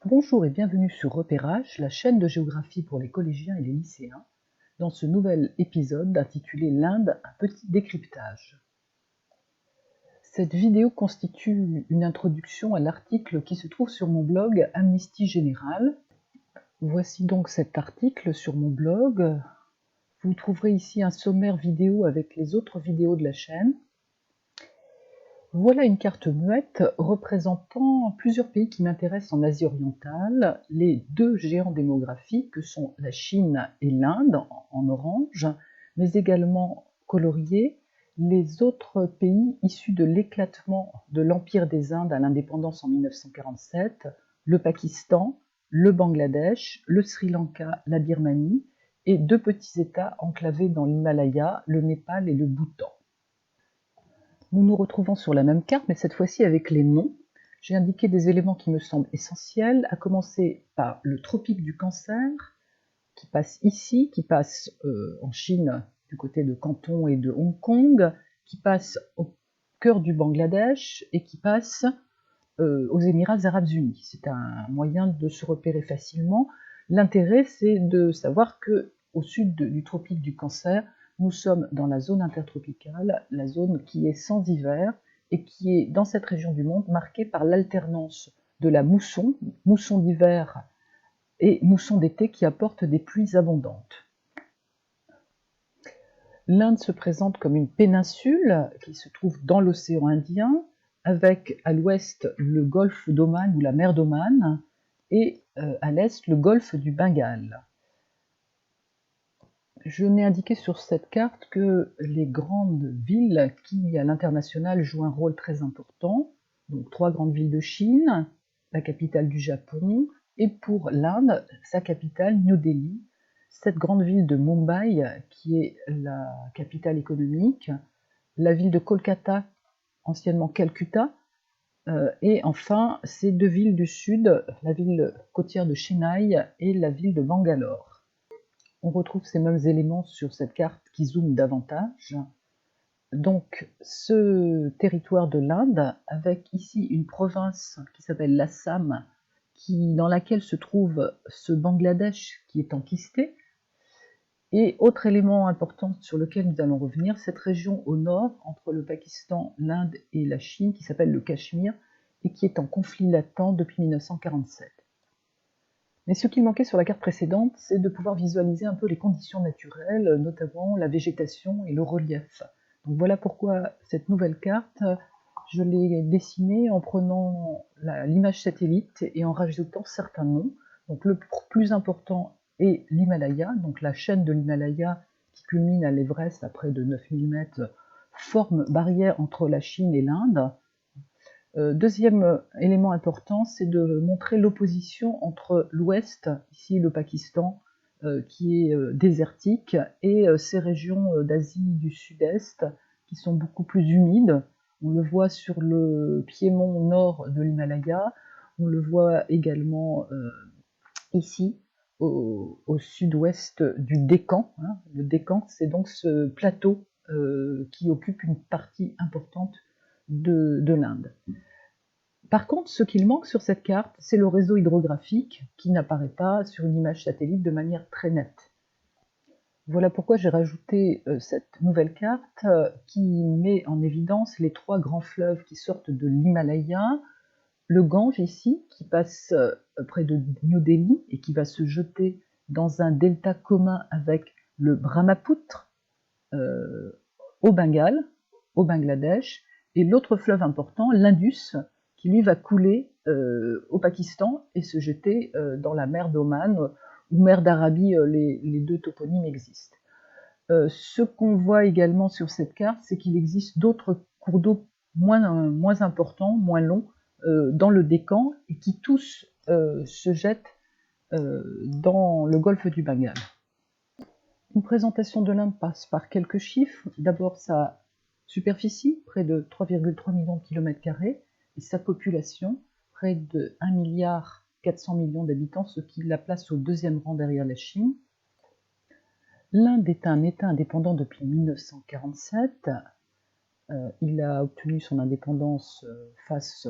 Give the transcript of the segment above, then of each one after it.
Bonjour et bienvenue sur Repérage, la chaîne de géographie pour les collégiens et les lycéens, dans ce nouvel épisode intitulé L'Inde, un petit décryptage. Cette vidéo constitue une introduction à l'article qui se trouve sur mon blog Amnistie Générale. Voici donc cet article sur mon blog. Vous trouverez ici un sommaire vidéo avec les autres vidéos de la chaîne. Voilà une carte muette représentant plusieurs pays qui m'intéressent en Asie orientale, les deux géants démographiques que sont la Chine et l'Inde en orange, mais également coloriés les autres pays issus de l'éclatement de l'Empire des Indes à l'indépendance en 1947, le Pakistan, le Bangladesh, le Sri Lanka, la Birmanie, et deux petits États enclavés dans l'Himalaya, le Népal et le Bhoutan. Nous nous retrouvons sur la même carte, mais cette fois-ci avec les noms. J'ai indiqué des éléments qui me semblent essentiels, à commencer par le tropique du Cancer, qui passe ici, qui passe en Chine, du côté de Canton et de Hong Kong, qui passe au cœur du Bangladesh et qui passe aux Émirats arabes unis. C'est un moyen de se repérer facilement. L'intérêt, c'est de savoir qu'au sud du tropique du Cancer, nous sommes dans la zone intertropicale, la zone qui est sans hiver et qui est, dans cette région du monde, marquée par l'alternance de la mousson d'hiver et mousson d'été qui apportent des pluies abondantes. L'Inde se présente comme une péninsule qui se trouve dans l'océan Indien, avec à l'ouest le golfe d'Oman ou la mer d'Oman, et à l'est le golfe du Bengale. Je n'ai indiqué sur cette carte que les grandes villes qui, à l'international, jouent un rôle très important. Donc 3 grandes villes de Chine, la capitale du Japon, et pour l'Inde, sa capitale, New Delhi, cette grande ville de Mumbai, qui est la capitale économique, la ville de Kolkata, anciennement Calcutta, et enfin ces deux villes du sud, la ville côtière de Chennai et la ville de Bangalore. On retrouve ces mêmes éléments sur cette carte qui zoome davantage. Donc, ce territoire de l'Inde, avec ici une province qui s'appelle l'Assam, dans laquelle se trouve ce Bangladesh qui est enquisté. Et autre élément important sur lequel nous allons revenir, cette région au nord, entre le Pakistan, l'Inde et la Chine, qui s'appelle le Cachemire, et qui est en conflit latent depuis 1947. Mais ce qui manquait sur la carte précédente, c'est de pouvoir visualiser un peu les conditions naturelles, notamment la végétation et le relief. Donc voilà pourquoi cette nouvelle carte, je l'ai dessinée en prenant l'image satellite et en rajoutant certains noms. Donc le plus important est l'Himalaya, donc la chaîne de l'Himalaya qui culmine à l'Everest à près de 9000 mètres, forme barrière entre la Chine et l'Inde. Deuxième élément important, c'est de montrer l'opposition entre l'Ouest, ici le Pakistan, qui est désertique, et ces régions d'Asie du Sud-Est, qui sont beaucoup plus humides. On le voit sur le piémont nord de l'Himalaya, on le voit également ici, au sud-ouest du Décan. Le Décan, c'est donc ce plateau qui occupe une partie importante de l'Inde. Par contre, ce qu'il manque sur cette carte, c'est le réseau hydrographique qui n'apparaît pas sur une image satellite de manière très nette. Voilà pourquoi j'ai rajouté cette nouvelle carte qui met en évidence les 3 grands fleuves qui sortent de l'Himalaya, le Gange ici, qui passe près de New Delhi et qui va se jeter dans un delta commun avec le Brahmapoutre au Bengale, au Bangladesh, et l'autre fleuve important, l'Indus, qui lui va couler au Pakistan et se jeter dans la mer d'Oman ou mer d'Arabie, les deux toponymes existent. Ce qu'on voit également sur cette carte, c'est qu'il existe d'autres cours d'eau moins importants, moins longs, dans le Décan, et qui tous se jettent dans le golfe du Bengale. Une présentation de l'Inde passe par quelques chiffres. D'abord sa superficie, près de 3,3 millions de km², et sa population, près de 1,4 milliard d'habitants, ce qui la place au 2e rang derrière la Chine. L'Inde est un État indépendant depuis 1947. Il a obtenu son indépendance face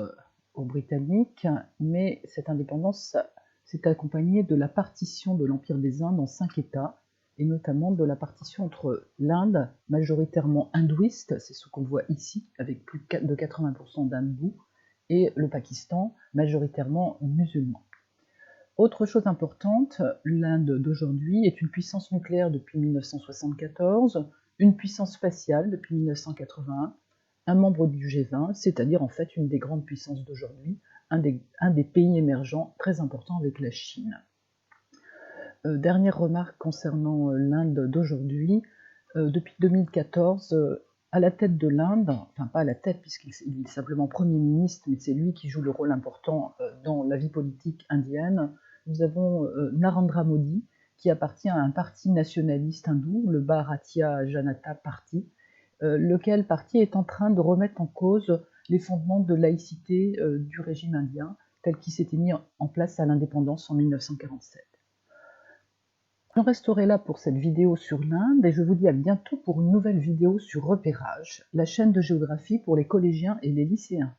aux Britanniques, mais cette indépendance s'est accompagnée de la partition de l'Empire des Indes en 5 États, et notamment de la partition entre l'Inde, majoritairement hindouiste, c'est ce qu'on voit ici, avec plus de 80% d'hindous, et le Pakistan, majoritairement musulman. Autre chose importante, l'Inde d'aujourd'hui est une puissance nucléaire depuis 1974, une puissance spatiale depuis 1981, un membre du G20, c'est-à-dire en fait une des grandes puissances d'aujourd'hui, un des pays émergents très importants avec la Chine. Dernière remarque concernant l'Inde d'aujourd'hui, depuis 2014, à la tête de l'Inde, enfin pas à la tête puisqu'il est simplement Premier ministre, mais c'est lui qui joue le rôle important dans la vie politique indienne, nous avons Narendra Modi, qui appartient à un parti nationaliste hindou, le Bharatiya Janata Party, lequel parti est en train de remettre en cause les fondements de laïcité du régime indien, tel qu'il s'était mis en place à l'indépendance en 1947. J'en resterai là pour cette vidéo sur l'Inde et je vous dis à bientôt pour une nouvelle vidéo sur Repérage, la chaîne de géographie pour les collégiens et les lycéens.